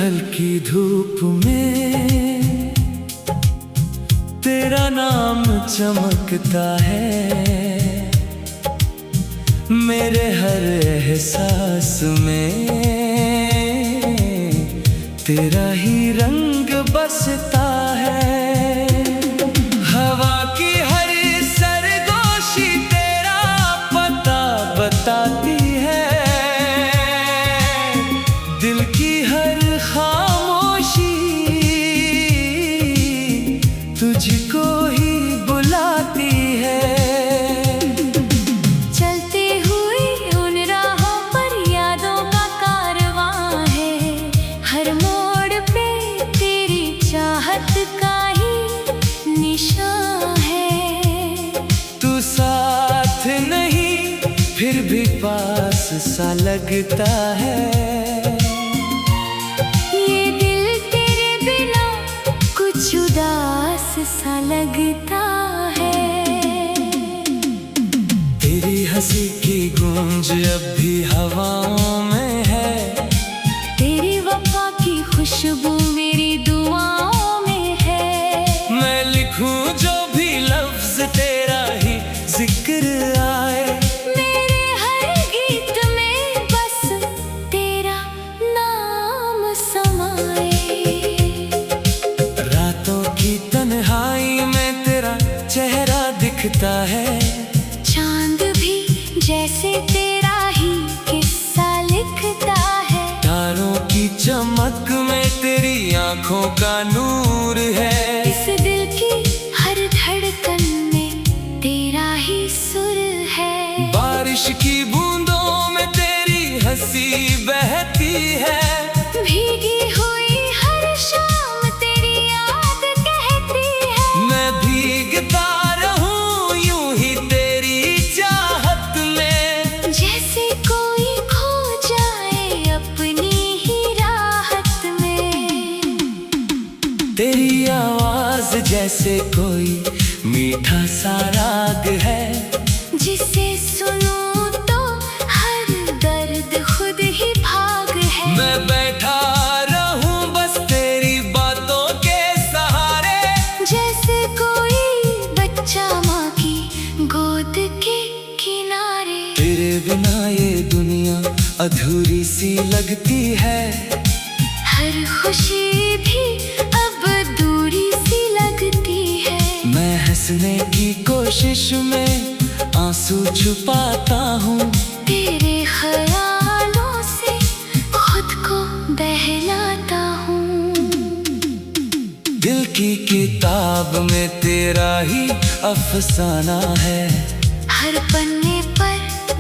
हल्की धूप में तेरा नाम चमकता है, मेरे हर एहसास में तेरा ही रंग बसता है। हवा की हर सरगोशी तेरा पता बताती है, दिल की हर खामोशी तुझको ही बुलाती है। चलते हुए उन राहों पर यादों का कारवां है, हर मोड़ पे तेरी चाहत का ही निशान है। तू साथ नहीं फिर भी पास सा लगता है, ये दिल तेरे बिना कुछ उदास सा लगता है। तेरी हंसी की गूंज अब भी हवाओं में है, तेरी वफा की खुशबू मेरी दुआओं में है। मैं लिखूं जो भी लफ्ज तेरा ही जिक्र आए, मेरे हर गीत में बस तेरा नाम समाए। रातों की तन्हाई में तेरा चेहरा दिखता है, चांद भी जैसे तेरा ही किस्सा लिखता है। तारों की चमक में तेरी आंखों का नूर है, इस दिल की हर धड़कन में तेरा ही सुर है। बारिश की बूंदों में तेरी हंसी बहती है, भीगी हुई हर शाम तेरी याद कहती है। मैं भीगता रहूं यूं ही तेरी चाहत में, जैसे कोई खो जाए अपनी ही राहत में। तेरी आवाज जैसे कोई मीठा सा राग है, जिसे सुनूं तो हर दर्द खुद ही भाग है। मैं बैठा रहूं बस तेरी बातों के सहारे, जैसे कोई बच्चा माँ की गोद के किनारे। तेरे बिना ये दुनिया अधूरी सी लगती है, हर खुशी भी अब दूरी सी लगती है। मैं हंसने की कोशिश में आंसू छुपाता हूँ, तेरे ख्यालों से खुद को बहलाता हूँ। दिल की किताब में तेरा ही अफसाना है, हर पन्ने पर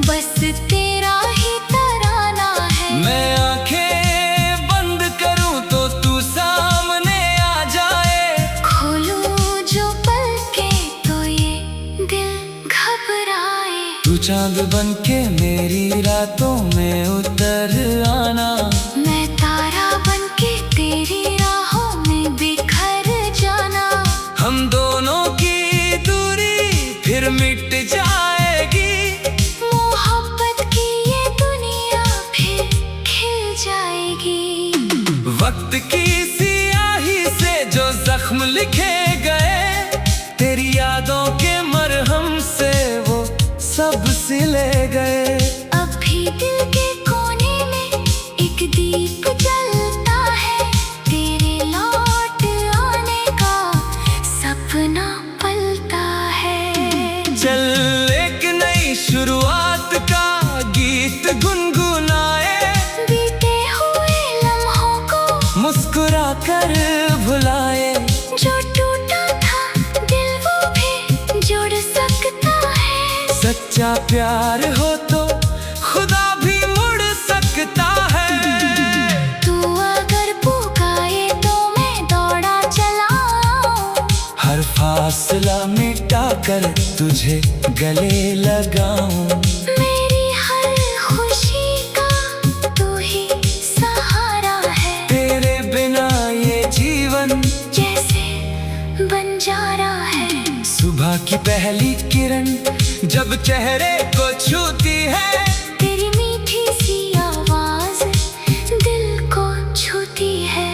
बस तेरा ही तराना है। मैं आंखें बंद करूं तो तू सामने आ जाए, खोलूं जो पलकें तो ये दिल घबराए। तू चांद बन के मेरी रातों में उतर आना, मैं तारा बन के तेरी राहों में बिखर जाना। हम दोनों की दूरी फिर मिट जाएगी, मोहब्बत की ये दुनिया फिर खिल जाएगी। वक्त की सियाही से जो जख्म लिखे गए, तेरी यादों के मरहम से वो सब सिले गए। अब भी दिल के कोने में एक दीप जलता है, तेरे लौट आने का सपना पलता है। चल एक नई शुरुआत का गीत गुनगुनाए, बीते हुए लम्हों को मुस्कुरा कर भुलाए। जो टूटा था दिल वो भी जुड़ सकता है। सच्चा प्यार हो तो खुदा भी मुड़ सकता है। तू अगर पुकारे तो मैं दौड़ा चला आऊं, हर फासला मिटा कर तुझे गले लगाऊं, मेरी हर खुशी का तू ही सहारा है। तेरे बिना ये जीवन जैसे बंजारा है। सुबह की पहली किरण जब चेहरे को छूती है, तेरी मीठी सी आवाज दिल को छूती है।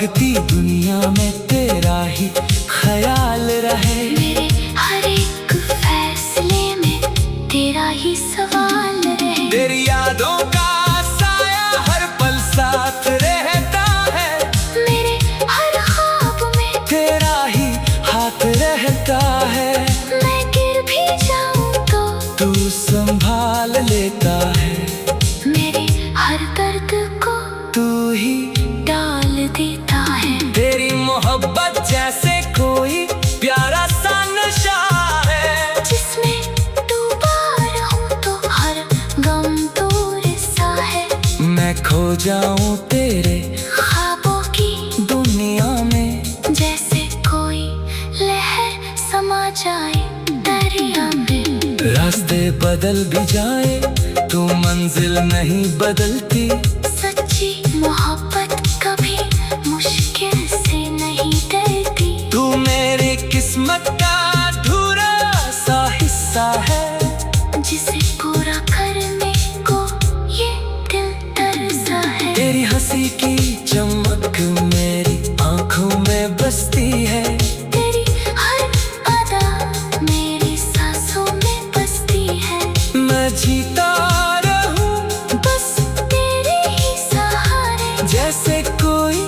भागती दुनिया में तेरा ही ख्याल रहे। मेरे हर एक फैसले में तेरा ही सवाल रहे। तेरी यादों का साया हर पल साथ रहता है। मेरे हर ख्वाब में तेरा ही हाथ रहता है। मैं गिर भी जाऊं तो तू संभाल लेता है। मेरे हर दर्द को तू ही डाल देता है। तेरी मोहब्बत जैसे कोई प्यारा सा नशा है, जिसमें डूबा रहूं तो हर गम दूर सा है। मैं खो जाऊं तेरे ख्वाबों की दुनिया में, जैसे कोई लहर समा जाए दरिया में। रास्ते बदल भी जाए तो मंजिल नहीं बदलती। सच्ची मोहब्बत कभी मुश्किल से नहीं डरती। तू मेरी किस्मत का अधूरा सा हिस्सा है, जिसे पूरा करने को ये दिल तरसा है। तेरी हंसी की चमक मेरी आंखों में बसती है। तेरी हर अदा मेरी सांसों में बसती है। मैं जीता रहूं बस तेरे ही सहारे, जैसे कोई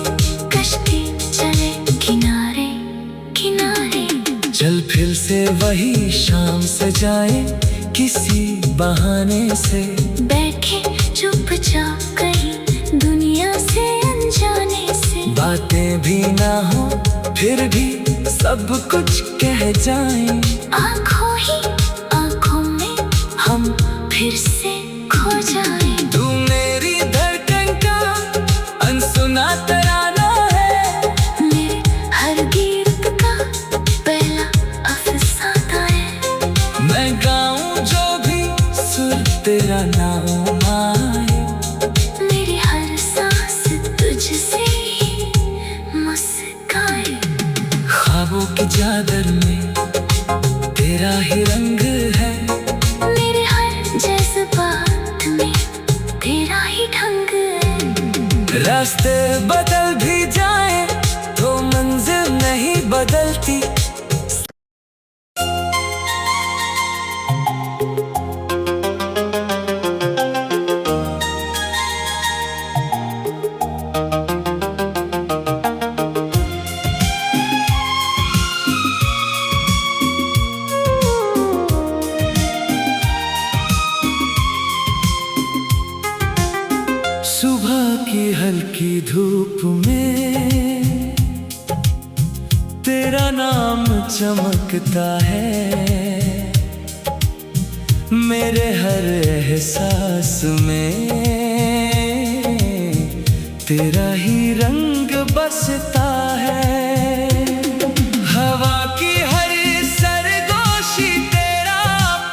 कश्ती चले किनारे किनारे। चल फिर से वही शाम सजाए किसी बहाने से। बैठे चुपचाप कहीं दुनिया से अनजाने से। बातें भी ना हो फिर भी सब कुछ कह जाएं। आंखों ही आंखों में हम फिर से खो जाएं। तू मेरी धड़कन का अनसुना तराना है। मेरे हर गीत का पहला अफसाना है। मैं गाऊं जो भी सुर तेरा नाम आए। मेरी हर सांस तुझसे ही मुस्काए। ख्वाबों की चादर में तेरा ही रंग है। मेरे हर जज्बात में तेरा ही ढंग है। रास्ते बदल भी जाए तो मंजिल नहीं बदलती। सुबह की हल्की धूप में तेरा नाम चमकता है। मेरे हर एहसास में तेरा ही रंग बसता है। हवा की हर सरगोशी तेरा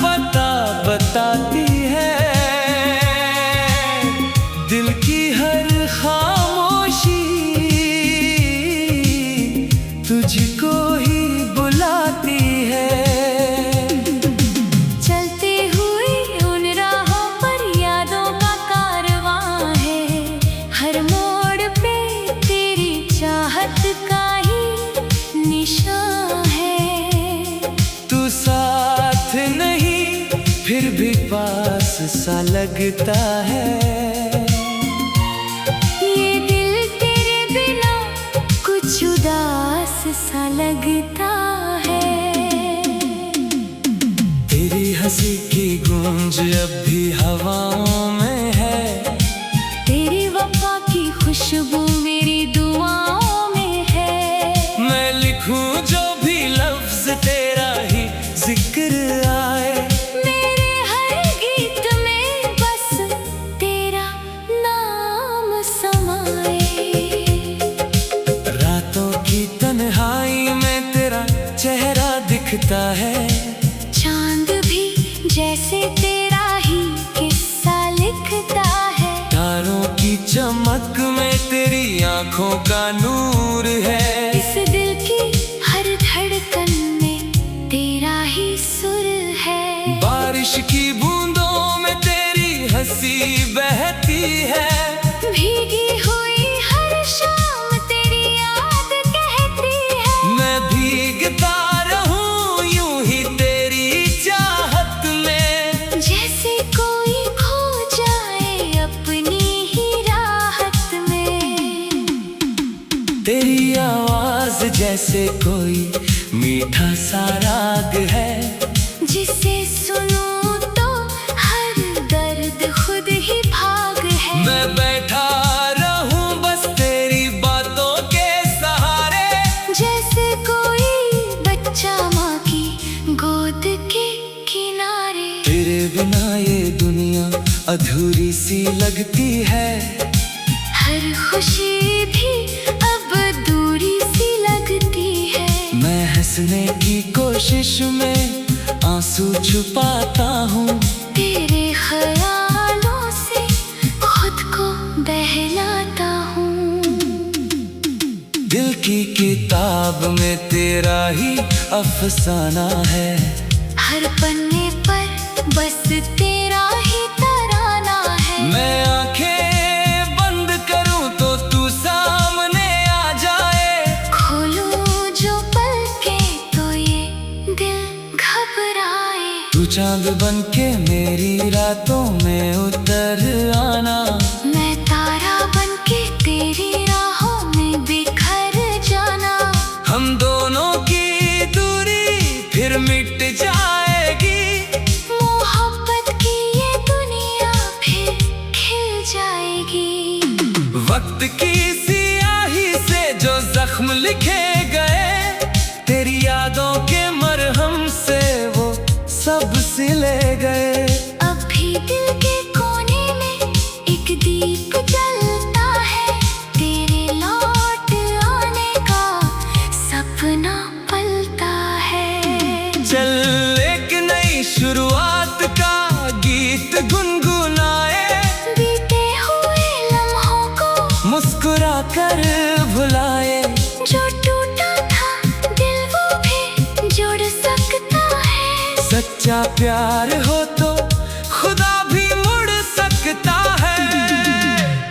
पता बताती है। दिल की हर खामोशी तुझको ही बुलाती है। चलते हुए उन राहों पर यादों का कारवां है। हर मोड़ पे तेरी चाहत का ही निशान है। तू साथ नहीं फिर भी पास सा लगता है। ये दिल तेरे बिना कुछ उदास सा लगता है। तेरी हंसी की गूंज अब भी हवाओं में है। तेरी वफा की खुशबू मेरी दुआओं में है। मैं लिखूं जो भी लफ्ज तेरा ही जिक्र आए। मेरे हर गीत में बस तेरा नाम समाए। रातों की तन्हाई में तेरा चेहरा दिखता है। चांद भी जैसे तेरा ही किस्सा लिखता है। तारों की चमक में तेरी आंखों का नूर है। इस दिल की हर धड़कन में तेरा ही सुर है। बारिश की बूंदों में तेरी हंसी बहती है। भीगी हुई हर शाम तेरी जैसे कोई मीठा सा राग है, जिसे सुनूं तो हर दर्द खुद ही भाग है। मैं बैठा रहूं बस तेरी बातों के सहारे, जैसे कोई बच्चा माँ की गोद के किनारे। तेरे बिना ये दुनिया अधूरी सी लगती है, हर खुशी भी अब दूरी सी लगती है। मैं हंसने की कोशिश में आंसू छुपाता हूँ, तेरे ख्यालों से खुद को बहलाता हूँ। दिल की किताब में तेरा ही अफसाना है, हर पन्ने पर बस तेरा ही तराना है। मैं आंखें बंद करूं तो तू सामने आ जाए, खोलूं जो पलकें तो ये दिल घबराए। तू चांद बन के मेरी रातों में उतर आना, मैं तारा बन के तेरी राहों में बिखर जाना। हम दोनों की दूरी फिर मिट जाएगी, मोहब्बत की ये दुनिया फिर खिल जाएगी। वक्त की सियाही से जो जख्म लिखे गए, तेरी यादों के मरहम से वो सब सिले गए। अब भी दिल के कोने में एक दीप जलता है, तेरे लौट आने का सपना पलता है। चल एक नई शुरुआत का गीत गुनगुनाए, बीते हुए लम्हों को मुस्कुरा कर भुलाए। जो टूटा था दिल वो भी जुड़ सकता है। सच्चा प्यार हो तो खुदा भी मुड़ सकता है।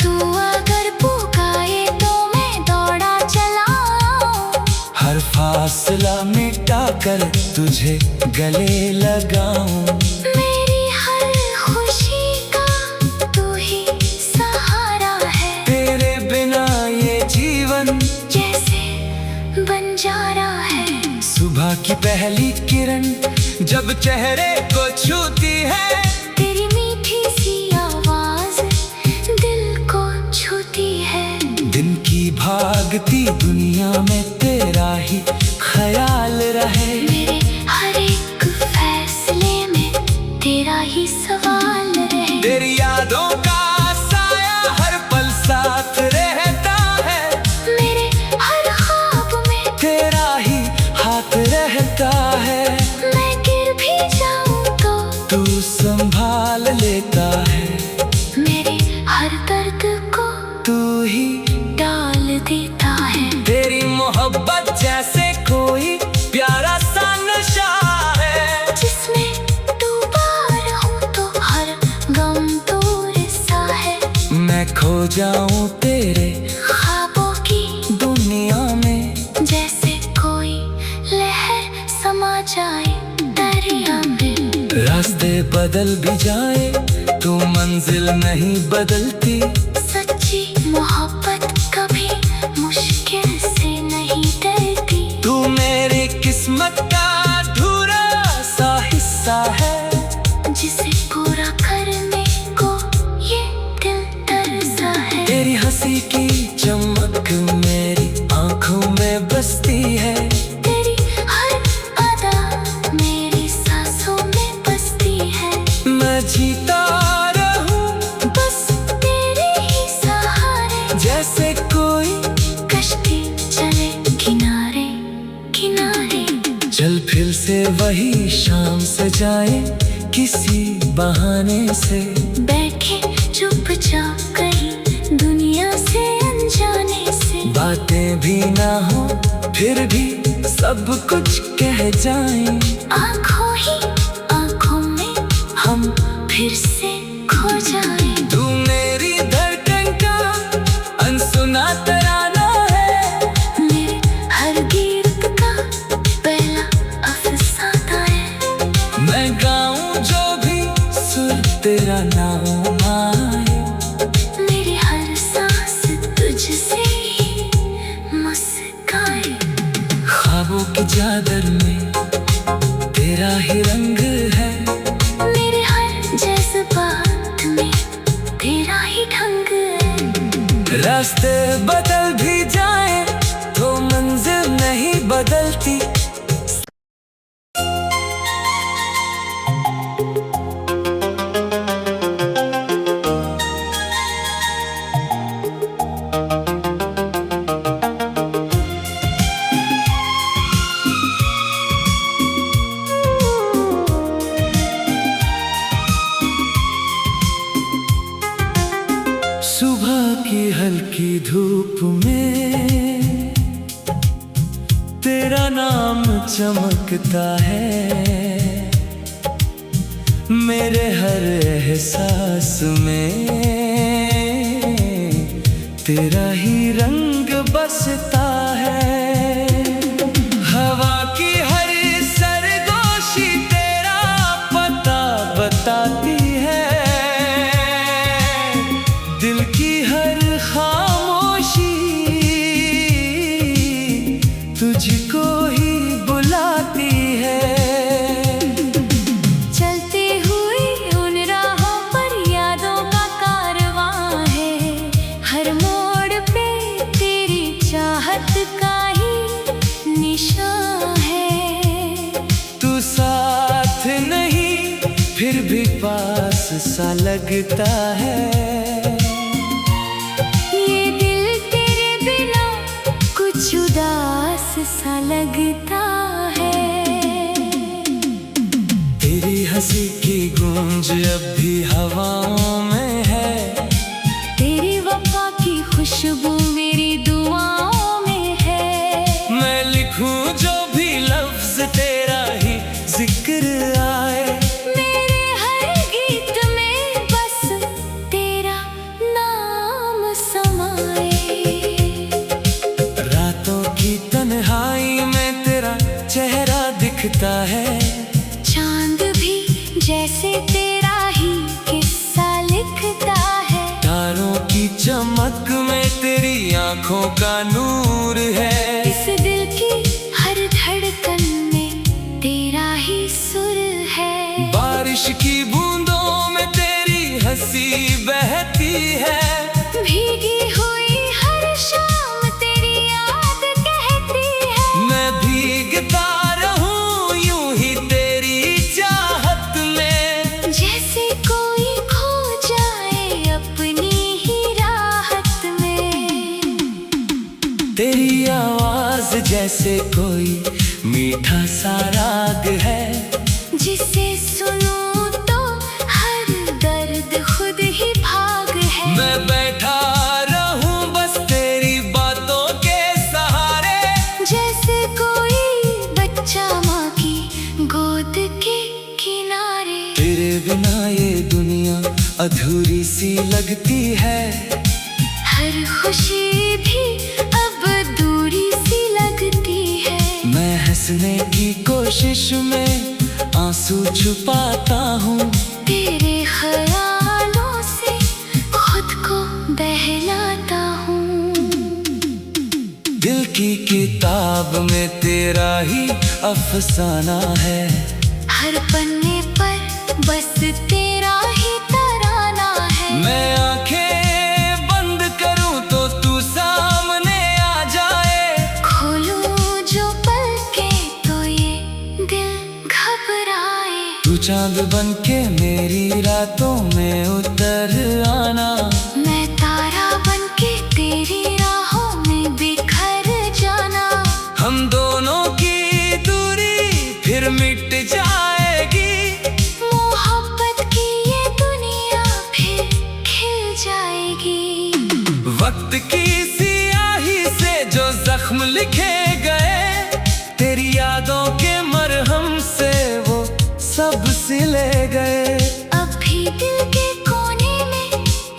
तू अगर पुकारे तो मैं दौड़ा चला आऊं, हर फासला मिटा कर तुझे गले लगाऊं। मेरी हर खुशी का तू ही सहारा है। तेरे बिना ये जीवन जैसे बंजारा है। सुबह की पहली किरण जब चेहरे को छूती है, तेरी मीठी सी आवाज दिल को छूती है। दिन की भागती दुनिया में तेरा ही ख्याल रहे, मेरे हर एक फैसले में तेरा ही सवाल रहे। तेरी यादों का साया हर पल साथ रहता है, मेरे हर ख्वाब में तेरा ही हाथ रहता है। मैं गिर भी जाऊं तो तू संभाल लेता है, मेरे हर दर्द को तू ही डाल देता है। तेरी मोहब्बत जैसे कोई प्यारा सा नशा है, जिसमें डूबा रहूं तो हर गम दूर सा है। मैं खो जाऊं तेरे ख्वाबों की दुनिया में, जैसे कोई लहर समा जाए दरिया में। रास्ते बदल भी जाए तू मंजिल नहीं बदलती। सच्ची मोहब्बत कभी मुश्किल से नहीं डरती। तू मेरी किस्मत का अधूरा सा हिस्सा है, जिसे पूरा करने को ये दिल तरसा है। तेरी हंसी की चमक मेरी आंखों में बसती है, तेरी हर अदा मेरी सांसों में बसती है। मैं जीता रहूं बस तेरे ही सहारे, जैसे कोई कश्ती चले किनारे किनारे। चल फिर से वही शाम से जाए किसी बहाने से, बैठे चुपचाप कहीं दुनिया से अनजाने से। बातें भी ना हो फिर भी सब कुछ कह जाएं, आंखों ही आंखों में हम फिर से खो जाएं। तू मेरी धड़कन का अनसुना तराना है, मेरे हर गीत का पहला अफसाना है। मैं गाऊं जो भी सुर तेरा नाम आए, मेरी हर सांस तुझसे ही मुस्काए। तेरा ही रंग है। मेरे हर जज्बात में तेरा ही ढंग है। रास्ते बदल भी जाए तो मंजिल नहीं बदलती। सुबह की हल्की धूप में तेरा नाम चमकता है। मेरे हर एहसास में तेरा ही रंग बसता है। हवा की हर सरगोशी तेरा पता बताती है। दिल की हर खामोशी तुझको ही बुलाती है। चलते हुए उन राहों पर यादों का कारवां है। हर मोड़ पे तेरी चाहत का ही निशान है। तू साथ नहीं फिर भी पास सा लगता है। उदास सा लगता है। तेरी हंसी की गूंज अब भी हवाओं में है। तेरी वफा की खुशबू मेरी दुआओं में है। मैं लिखूं जो भी लफ्ज तेरा ही जिक्र आए। मेरे हर गीत में बस तेरा नाम समाए। तन्हाई में तेरा चेहरा दिखता है। चांद भी जैसे तेरा ही किस्सा लिखता है। तारों की चमक में तेरी आंखों का नूर है। इस दिल की हर धड़कन में तेरा ही सुर है। बारिश की बूंदों में तेरी हंसी बहती है। भीगी हुई हर शाम तेरी याद कहती है। मैं भीगता रहूं यूं ही तेरी चाहत में। जैसे कोई खो जाए अपनी ही राहत में। तेरी आवाज जैसे कोई मीठा सा राग है। जिसे सुनूं तो हर दर्द खुद ही भाग है। मैं बैठा रहूं बस तेरी बातों के सहारे। जैसे कोई बच्चा माँ की गोद के किनारे। तेरे बिना ये दुनिया अधूरी सी लगती है। हर खुशी भी अब दूरी सी लगती है। मैं हंसने की कोशिश में आंसू छुपाता हूँ। तेरे ख्यालों से खुद को बहलाता हूँ। दिल की किताब में तेरा ही अफसाना है। हर पन्ने पर बस तेरा ही तराना है। मैं आंखें बंद करूं तो तू सामने आ जाए। खोलूं जो पलकें तो ये दिल घबराए। तू चांद बन के मेरी रातों में उतर आना। मैं तारा बन के तेरी राहों में बिखर जाना। हम दोनों की दूरी फिर मिट जाएगी। मोहब्बत की ये दुनिया फिर खिल जाएगी। वक्त की सियाही से जो जख्म लिखे गए, तेरी यादों के मरहम से वो सब सिले गए। अब भी दिल के कोने में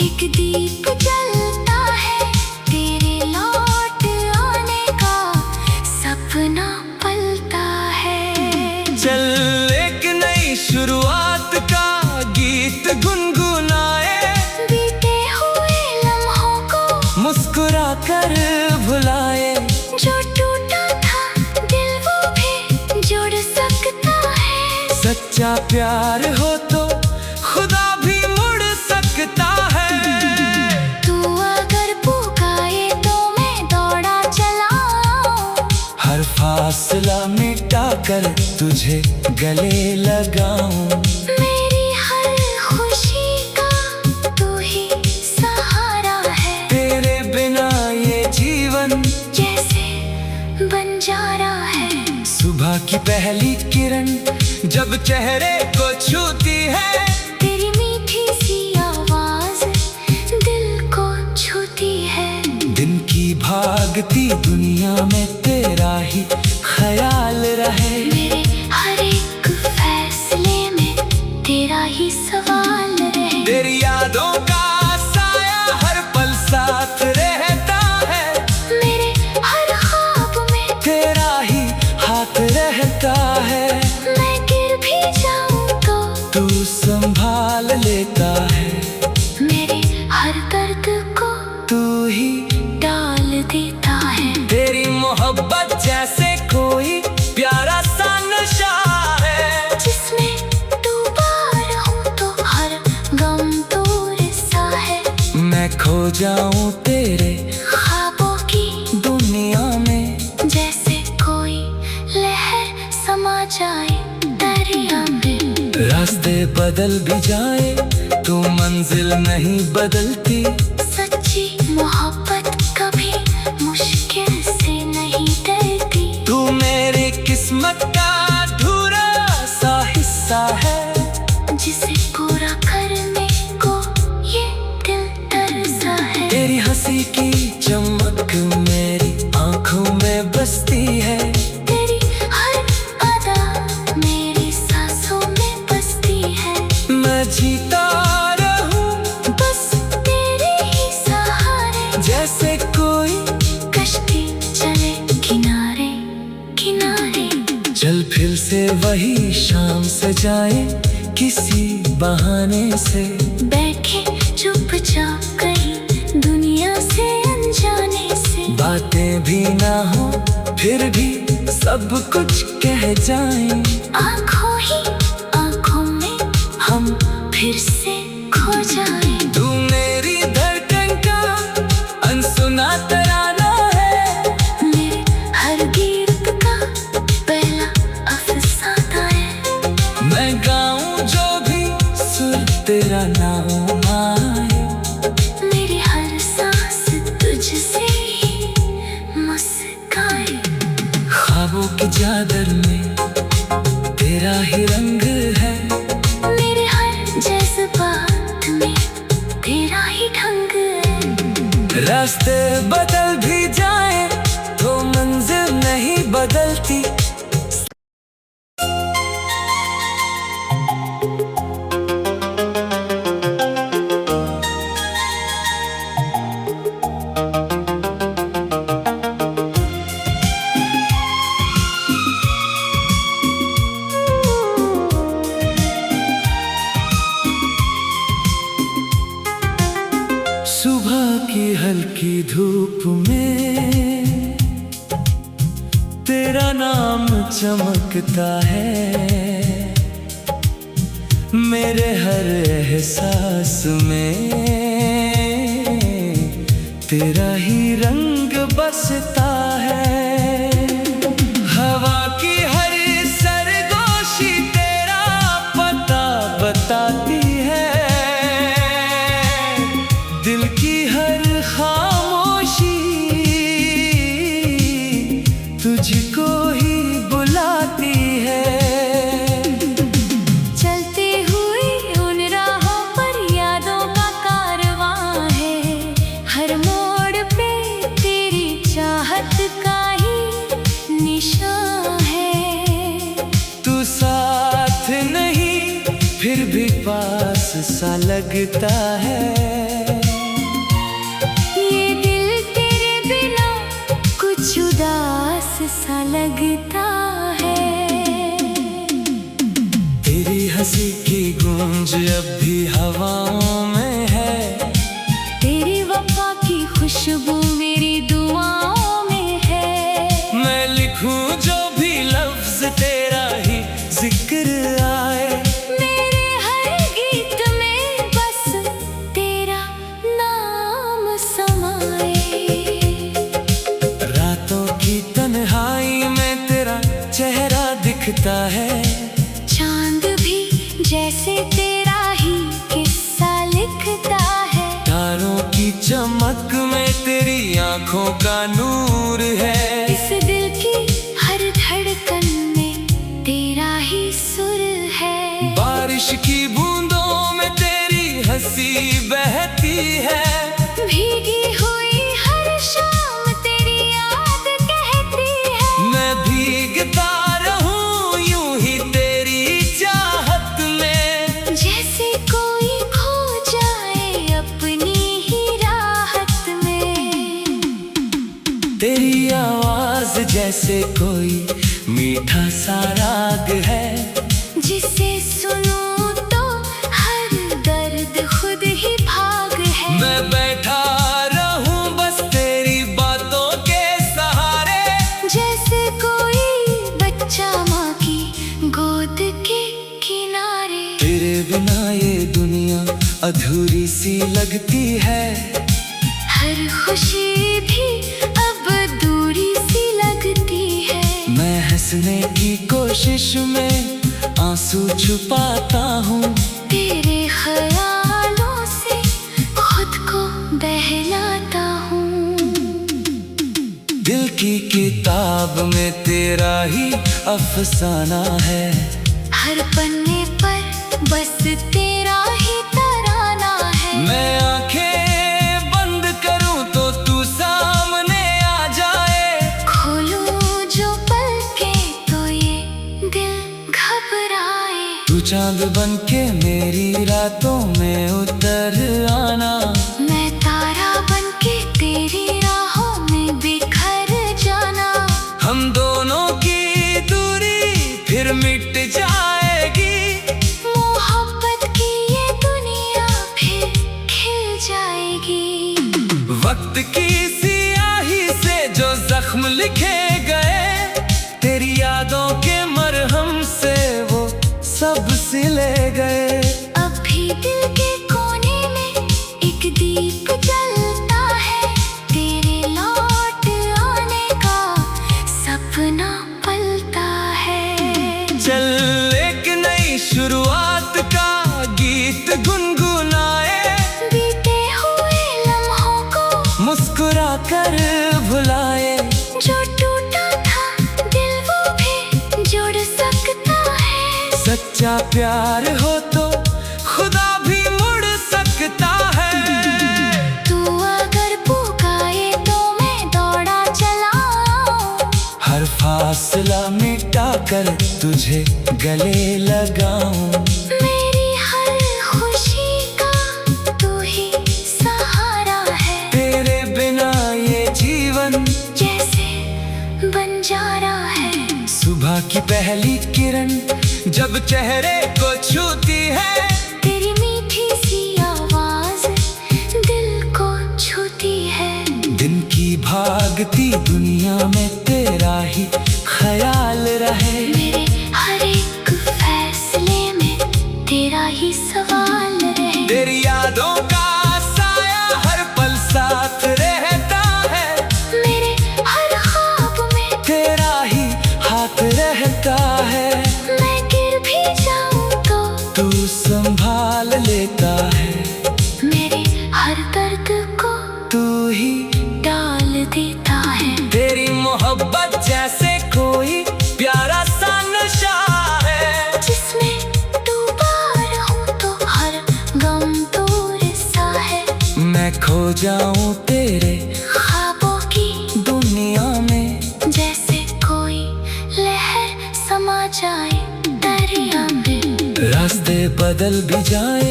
एक दीप जलता है। तेरे लौट आने का सपना पलता है। चल एक नई शुरुआत का गीत गुनगुनाए। बीते हुए लम्हों को मुस्कुरा कर भुलाए। जो टूटा था दिल वो भी जुड़ सकता है। सच्चा प्यार हो तो खुदा भी मुड़ सकता है। तू अगर पुकारे तो मैं दौड़ा चला आऊं। हर फासला मिटा कर तुझे गले लगाऊं। मेरी हर खुशी का तू ही सहारा है। तेरे बिना ये जीवन जैसे बंजारा है। सुबह की पहली किरण जब चेहरे को छूती है, तेरी मीठी सी आवाज दिल को छूती है। दिन की भागती दुनिया में तेरा ही ख्याल रहे। मेरे हर एक फैसले में तेरा ही सवाल रहे। तेरी यादों का साया हर पल साथ रहता है। मेरे हर ख्वाब में तेरा ही हाथ रहता है। मैं गिर भी जाऊं तो तू संभाल लेता है। मेरे हर दर्द को तू ही डाल देता है। तेरी मोहब्बत जैसे कोई प्यारा सा नशा है, जिसमें डूबा रहूं तो हर गम दूर सा है। मैं खो जाऊं तेरे ख्वाबों की दुनिया में, जैसे कोई लहर समा जाए दरिया में। रास्ते बदल भी जाए तो मंजिल नहीं बदलती। सच्ची मोहब्बत कभी मुश्किल से नहीं डरती। तू मेरी किस्मत का अधूरा सा हिस्सा है, जिसे पूरा करने को ये दिल तरसा है। तेरी हंसी की चमक मेरी आंखों में बसती है। तेरी हर अदा मेरी सांसों में बसती है। मैं जीता रहूं बस तेरे ही सहारे, जैसे कोई कश्ती चले किनारे किनारे। चल फिर से वही शाम सजाए किसी बहाने से। बैठे चुपचाप कहीं दुनिया से अनजाने से। बातें भी ना हो फिर भी सब कुछ कह जाएं। आंखों ही आंखों में हम फिर से खो जाएं। तू मेरी धड़कन का अनसुना तराना है। मेरे हर गीत का पहला अफसाना है। मैं गाऊं जो भी सुर तेरा नाम आए। मेरी हर सांस तुझसे ही मुस्काए। ख्वाबों की चादर में तेरा ही रंग है। मेरे हर जज्बात में तेरा ही ढंग है। रास्ते बदल भी जाए तो मंजिल नहीं बदलती। सुबह की हल्की धूप में तेरा नाम चमकता है। मेरे हर एहसास में तेरा ही रंग बसता है। हवा की हर सरगोशी तेरा पता बताती है। दिल की हर खामोशी तुझको ही बुलाती है। चलते हुए उन राहों पर यादों का कारवां है। हर मोड़ पे तेरी चाहत का ही निशान है। तू साथ नहीं फिर भी पास सा लगता है। ये दिल तेरे बिना कुछ उदास सा लगता है। तेरी हंसी की गूंज अब भी हवाओं में है। तेरी वफा की खुशबू मेरी दुआओं में है। मैं लिखूं जो भी लफ्ज तेरा ही जिक्र आए। लिखता है। चांद भी जैसे तेरा ही किस्सा लिखता है। तारों की चमक में तेरी आंखों का नूर है। इस दिल की हर धड़कन में तेरा ही सुर है। बारिश की बूंदों में तेरी हंसी बहती है। भीगी हुई हर शाम तेरी याद कहती है। मैं भीगता रहूं यूं ही तेरी चाहत में। जैसे कोई खो जाए अपनी ही राहत में। तेरी आवाज जैसे कोई मीठा सा राग है। जिसे सुनूं तो हर दर्द खुद ही भाग है। मैं बैठा रहूं बस तेरी बातों के सहारे। जैसे कोई बच्चा माँ की गोद के किनारे। तेरे बिना ये दुनिया अधूरी सी लगती है। हर खुशी भी अब दूरी सी लगती है। मैं हंसने की कोशिश में आंसू छुपाता हूँ। तेरे ख्यालों से खुद को बहलाता हूँ। दिल की किताब में तेरा ही अफसाना है। हर पन्ने पर बस तेरा ही तराना है। मैं आंखें बंद करूं तो तू सामने आ जाए। खोलूं जो पलकें तो ये दिल घबराए। तू चांद बन के मेरी रातों में उतर आना। मैं तारा बन के तेरी राहों में बिखर जाना। हम दोनों की दूरी फिर मिट जाएगी। मोहब्बत की ये दुनिया फिर खिल जाएगी। वक्त की सियाही से जो जख्म लिखे गए, तेरी यादों के मरहम से वो सब सिले गए। अब भी दिल के कोने में एक दीप जलता है। तेरे लौट आने का सपना पलता है। चल एक नई शुरुआत का गीत गुनगुनाए। बीते हुए लम्हों को मुस्कुरा कर भुलाए। जो टूटा था दिल वो भी जुड़ सकता है। सच्चा प्यार हो तो खुदा भी मुड़ सकता है। तू अगर पुकारे तो मैं दौड़ा चला आऊं। हर फासला मिटा कर तुझे गले लगाऊं। मेरी हर खुशी का तू ही सहारा है। तेरे बिना ये जीवन जैसे बंजारा है। सुबह की पहली किरण जब चेहरे को छूती है। तेरी मीठी सी आवाज दिल को छूती है। दिन की भागती दुनिया में तेरा ही ख्याल रहे। मेरे हर एक फैसले में तेरा ही सवाल रहे। तेरी यादों का साया हर पल साथ रहता है। मेरे हर ख्वाब में तेरा ही हाथ रहता है। मैं गिर भी जाऊं तो तू संभाल लेता है। मेरे हर दर्द को तू ही डाल देता है। तेरी मोहब्बत जैसे कोई प्यारा सा नशा है। जिसमें डूबा रहूं तो हर गम दूर सा है। मैं खो जाऊं तेरे ख्वाबों की दुनिया में। जैसे कोई लहर समा जाए दरिया में। रास्ते बदल भी जाए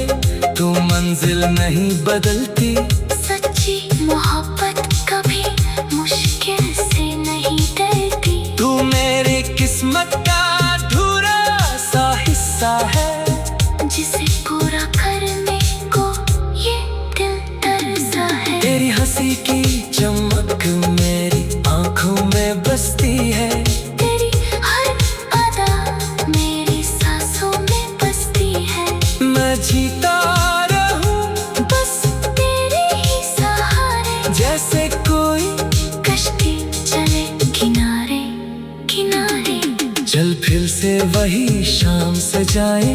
तो मंजिल नहीं बदलती। सच्ची मोहब्बत कभी मुश्किल से नहीं डरती। तू मेरी किस्मत का अधूरा सा हिस्सा है। जिसे पूरा करने को ये दिल तरसा है। तेरी हंसी की चमक मेरी आंखों में बसती है। तेरी हर अदा मेरी सांसों में बसती है। मैं जीता रहूं बस तेरे ही सहारे। जैसे कोई कश्ती चले किनारे किनारे। चल फिर से वही शाम सजाए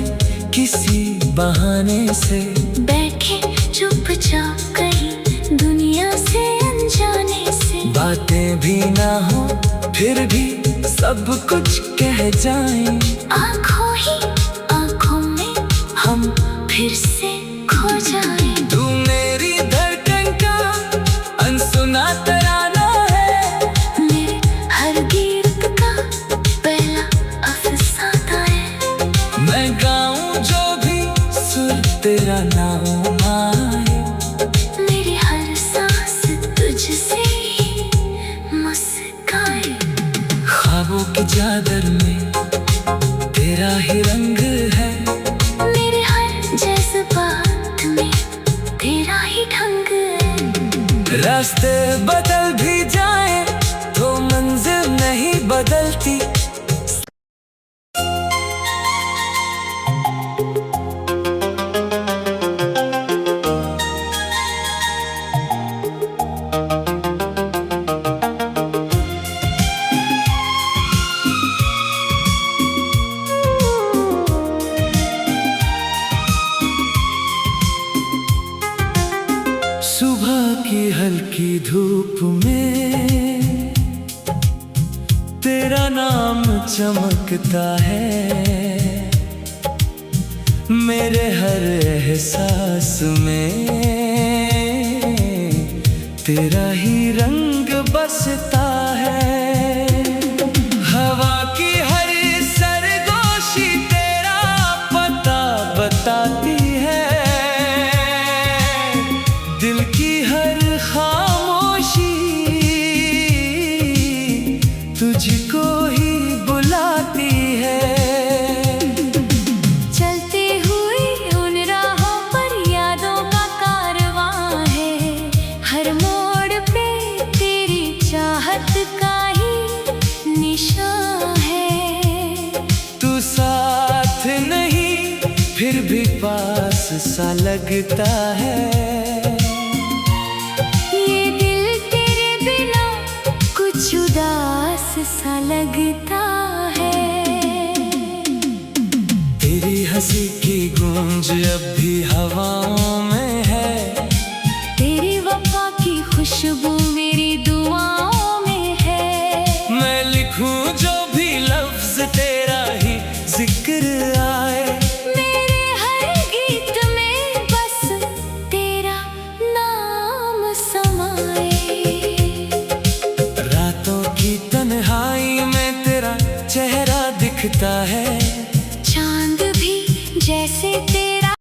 किसी बहाने से। बैठे चुपचाप कहीं दुनिया से अनजाने से। बातें भी ना हो फिर भी सब कुछ कह जाएं। आँखों ही आँखों में हम फिर से खो जाएं। तू मेरी धड़कन का अनसुना तराना है। मेरे हर गीत का पहला अफसाना है। मैं गाऊं जो भी सुर तेरा नाम आए। मेरी हर सांस तुझसे ही मुस्काए। ख्वाबों की चादर में तेरा ही रंग है। मेरे हर जज्बात में तेरा ही ढंग है। रास्ते बदल भी जाए तो मंजिल नहीं बदलती। सुबह की हल्की धूप में तेरा नाम चमकता है। मेरे हर एहसास में तेरा ही रंग बसता है। हवा की हर सरगोशी तेरा पता बताती है। दिल की हर खामोशी तुझको ही बुलाती है। चलते हुए उन राहों पर यादों का कारवां है। हर मोड़ पे तेरी चाहत का ही निशान है। तू साथ नहीं फिर भी पास सा लगता है। उदास सा लगता है। तेरी हंसी की गूंज अब भी हवाओं में है। तेरी वफा की खुशबू मेरी दुआओं में है। मैं लिखूं जो भी लफ्ज तेरा ही जिक्र आए। मेरे हर गीत में बस तेरा नाम समाए। तन्हाई में तेरा चेहरा दिखता है। चांद भी जैसे